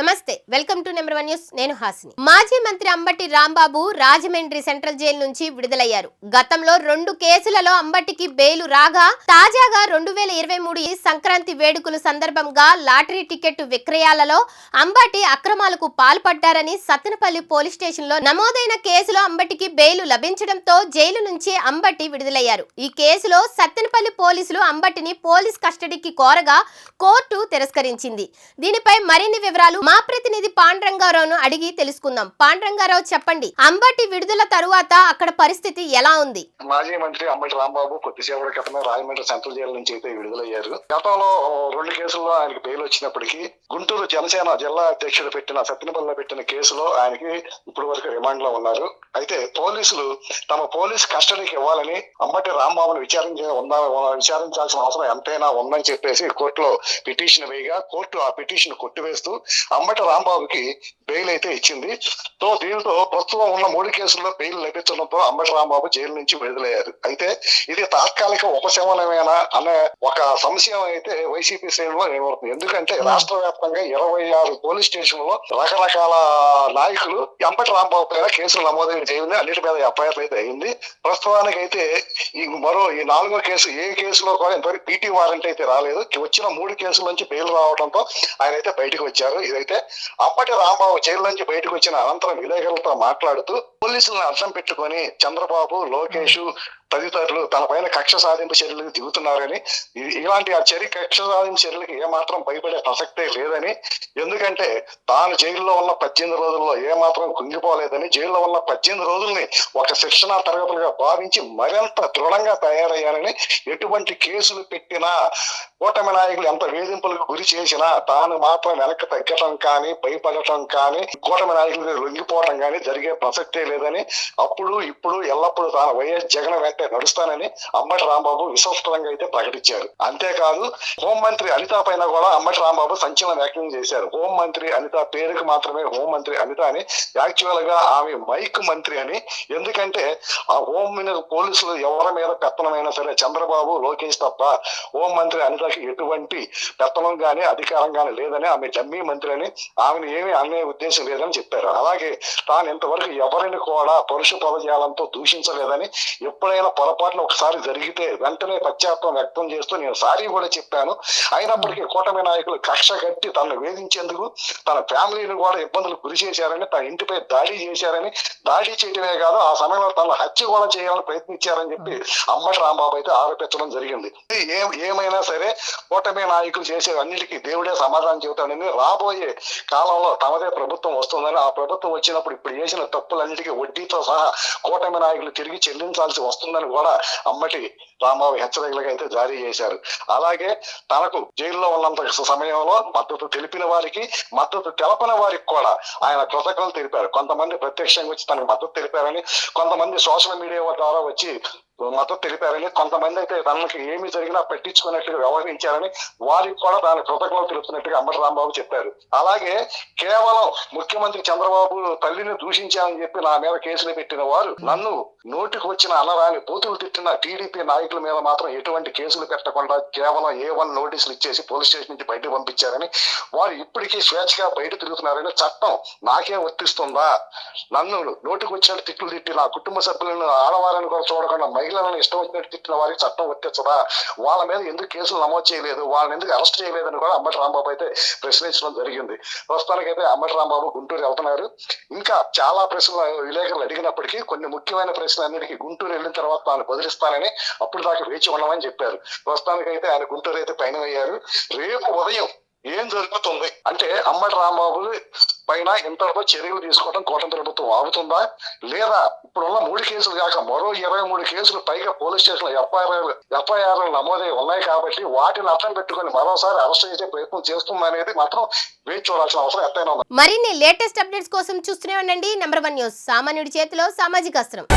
నమస్తే, welcome to number 1 news. నేను హాసిని. మాజీ మంత్రి అంబటి రాంబాబు రాజమండ్రి సెంట్రల్ జైలు నుంచి విడుదలయ్యారు. గతంలో 2 కేసులలో అంబటికి బెయిల్ రాగా తాజాగా 2023 సంక్రాంతి వేడుకల సందర్భంగా లాటరీ టికెట్ విక్రయాలలో అంబటి అక్రమాలకు పాల్పడ్డారని సత్తెనపల్లి పోలీస్ స్టేషన్ లో నమోదైన కేసులో అంబటికి బెయిల్ లభించడంతో జైలు నుంచి అంబటి విడుదలయ్యారు. ఈ కేసులో సత్తెనపల్లి పోలీసులు అంబటిని పోలీస్ కస్టడీకి కోరగా కోర్టు తిరస్కరించింది. దీనిపై మరిన్ని వివరాలు మా ప్రతినిధి పాండురంగారావును అడిగి తెలుసుకుందాం. పాండురంగారావు, చెప్పండి, అంబటి విడుదల తరువాత అక్కడ పరిస్థితి ఎలా ఉంది? మాజీ మంత్రి అంబటి రాంబాబు కొద్దిసేపటి క్రితమే రాజమండ్రి సెంట్రల్ జైలు నుంచి అయితే విడుదలయ్యారు. గతంలో 2 కేసుల్లో ఆయనకి బెయిల్ వచ్చినప్పటికీ గుంటూరు జనసేన జిల్లా అధ్యక్షుడు పెట్టిన సత్తెనపల్లిలో పెట్టిన కేసులో ఆయనకి ఇప్పటి వరకు రిమాండ్ లో ఉన్నారు. అయితే పోలీసులు తమ పోలీస్ కస్టడీకి ఇవ్వాలని అంబటి రాంబాబును విచారించాల్సిన అవసరం ఎంతైనా ఉందని చెప్పేసి కోర్టులో పిటిషన్ వేయగా కోర్టు ఆ పిటిషన్ కొట్టివేస్తూ అంబటి రాంబాబుకి బెయిల్ అయితే ఇచ్చింది. సో దీంతో ప్రస్తుతం ఉన్న 3 కేసుల్లో బెయిల్ లభించడంతో అంబటి రాంబాబు జైలు నుంచి విడుదలయ్యారు. అయితే ఇది తాత్కాలిక ఉపశమనమేనా అనే ఒక సంశయం అయితే వైసీపీ శ్రేణులో ఏమవుతుంది. ఎందుకంటే రాష్ట్ర వ్యాప్తంగా 26 పోలీస్ స్టేషన్లో రకరకాల నాయకులు అంబటి రాంబాబు పైన కేసులు నమోదైన జైలు అన్నిటి మీద ఎఫ్ఐఆర్ అయితే అయింది. ప్రస్తుతానికి అయితే ఈ 4వ కేసు ఏ కేసులో కూడా ఇంతవరకు పీటీ వారెంట్ అయితే రాలేదు. వచ్చిన 3 కేసుల నుంచి బెయిల్ రావడంతో ఆయన అయితే బయటకు వచ్చారు. ఇదైతే అంబటి రాంబాబు జైలు నుంచి బయటకు వచ్చిన అనంతరం విలేకరులతో మాట్లాడుతూ పోలీసులను అర్థం పెట్టుకొని చంద్రబాబు, లోకేష్ తదితరులు తన పైన కక్ష సాధింపు చర్యలకు దిగుతున్నారని, ఇలాంటి కక్ష సాధింపు చర్యలకు ఏమాత్రం భయపడే ప్రసక్తే లేదని, ఎందుకంటే తాను జైల్లో ఉన్న 18 రోజుల్లో ఏమాత్రం కుంగిపోలేదని, జైల్లో ఉన్న 18 రోజుల్ని ఒక శిక్షణా తరగతులుగా భావించి మరింత దృఢంగా తయారయ్యారని, ఎటువంటి కేసులు పెట్టినా కూటమి నాయకులు ఎంత వేధింపులకు గురి చేసినా తాను మాత్రం వెనక్కి తగ్గటం కానీ భయపడటం కానీ కూటమి నాయకులు లొంగిపోవటం కానీ జరిగే ప్రసక్తే లేదని, అప్పుడు ఇప్పుడు ఎల్లప్పుడూ తాను వైఎస్ జగన్ వెంట నడుస్తానని అంబటి రాంబాబు విశ్వస్తంగా అయితే ప్రకటించారు. అంతేకాదు హోంమంత్రి అనిత పైన కూడా అంబటి రాంబాబు సంచలన వ్యాఖ్యలు చేశారు. హోంమంత్రి అనిత పేరుకు మాత్రమే హోంమంత్రి అనిత అని, యాక్చువల్ గా ఆమె మైక్ మంత్రి అని. ఎందుకంటే ఆ హోం పోలీసులు ఎవరి మీద పెత్తనమైనా సరే చంద్రబాబు, లోకేష్ తప్ప హోంమంత్రి అనితకి ఎటువంటి పెత్తనం గానీ అధికారం గానీ లేదని, ఆమె డమ్మీ మంత్రి అని, ఆమెను ఏమీ అనే ఉద్దేశం లేదని చెప్పారు. అలాగే తాను ఇంతవరకు ఎవరిని కూడా పరుష పదజాలంతో దూషించలేదని, ఎప్పుడైనా పొరపాటున ఒకసారి జరిగితే వెంటనే పశ్చాత్తాపం వ్యక్తం చేస్తూ నేను సారీ కూడా చెప్పాను. అయినప్పటికీ కూటమి నాయకులు కక్ష కట్టి తనను వేధించేందుకు తన ఫ్యామిలీని కూడా ఇబ్బందులకు గురి చేశారని, తన ఇంటిపై దాడి చేశారని, దాడి చేయడమే కాదు ఆ సమయంలో తన హత్య కూడా చేయాలని ప్రయత్నించారని చెప్పి అంబటి రాంబాబు అయితే ఆరోపించడం జరిగింది. ఏమైనా సరే కూటమి నాయకులు చేసే అన్నిటికీ దేవుడే సమాధానం చెబుతాడని, రాబోయే కాలంలో తమదే ప్రభుత్వం వస్తుందని, ఆ ప్రభుత్వం వచ్చినప్పుడు ఇప్పుడు చేసిన తప్పులన్నిటికీ వడ్డీతో సహా కూటమి నాయకులు తిరిగి చెల్లించాల్సి వస్తుందని కూడా అంబటి రాంబాబు హెచ్చరికలుగా అయితే జారీ చేశారు. అలాగే తనకు జైల్లో ఉన్నంత సమయంలో మద్దతు తెలిపిన వారికి, మద్దతు తెలపని వారికి కూడా ఆయన కృతజ్ఞతలు తెలిపారు. కొంతమంది ప్రత్యక్షంగా వచ్చి తనకు మద్దతు తెలిపారని, కొంతమంది సోషల్ మీడియా ద్వారా వచ్చి మద్దతు తెలిపారని, కొంతమంది అయితే తనకి ఏమి జరిగినా పట్టించుకున్నట్టుగా వ్యవహరించారని వారికి కూడా దాని కృతజ్ఞతలు తెలుపుతున్నట్టుగా అంబటి రాంబాబు చెప్పారు. అలాగే కేవలం ముఖ్యమంత్రి చంద్రబాబు తల్లిని దూషించాలని చెప్పి నా మీద కేసులు పెట్టిన వారు నన్ను నోటికి వచ్చిన అనరాని బూతులు తిట్టిన టీడీపీ నాయకుల మీద మాత్రం ఎటువంటి కేసులు పెట్టకుండా కేవలం A1 నోటీసులు ఇచ్చేసి పోలీస్ స్టేషన్ నుంచి బయటకు పంపించారని, వారు ఇప్పటికీ స్వేచ్ఛగా బయట తిరుగుతున్నారని, చట్టం నాకే వర్తిస్తుందా? నన్ను నోటికి వచ్చినట్టు తిట్లు తిట్టి నా కుటుంబ సభ్యులను, ఆడవారిని కూడా చూడకుండా మహిళలను ఇష్టం వచ్చినట్టు తిట్టిన వారికి చట్టం వర్తించదా? వాళ్ళ మీద ఎందుకు కేసులు నమోదు చేయలేదు, వాళ్ళని ఎందుకు అరెస్ట్ చేయలేదని కూడా అంబటి రాంబాబు అయితే ప్రశ్నించడం జరిగింది. ప్రస్తుతానికైతే అంబటి రాంబాబు గుంటూరు వెళ్తున్నారు. ఇంకా చాలా ప్రశ్నలు విలేకరులు అడిగినప్పటికీ కొన్ని ముఖ్యమైన ప్రశ్నలన్నిటికీ గుంటూరు వెళ్ళిన తర్వాత తాను బదిలిస్తానని, అప్పుడు దాకా వేచి ఉండమని చెప్పారు. ప్రస్తుతానికైతే ఆయన గుంటూరు అయితే పైన అయ్యారు. రేపు ఉదయం ఏం జరుగుతుంది అంటే అంబటి రాంబాబు పైన ఇంతలో చర్యలు తీసుకోవడం కూటమి ప్రభుత్వం ఆగుతుందా, లేదా ఇప్పుడున్న 3 కేసులు కాక మరో 23 కేసులు పైగా పోలీస్ స్టేషన్ ఎఫ్ఐఆర్ నమోదై ఉన్నాయి కాబట్టి వాటిని అర్థం పెట్టుకుని మరోసారి అరెస్ట్ చేసే ప్రయత్నం చేస్తుంది అనేది మాత్రం వేచి చూడాల్సిన అవసరం ఎంతైనా ఉంది. మరిన్ని లేటెస్ట్ అప్డేట్స్ కోసం చూస్తూనే ఉండండి నెంబర్ 1 న్యూస్. సామాన్యుడి చేతిలో సామాజిక అస్త్రం.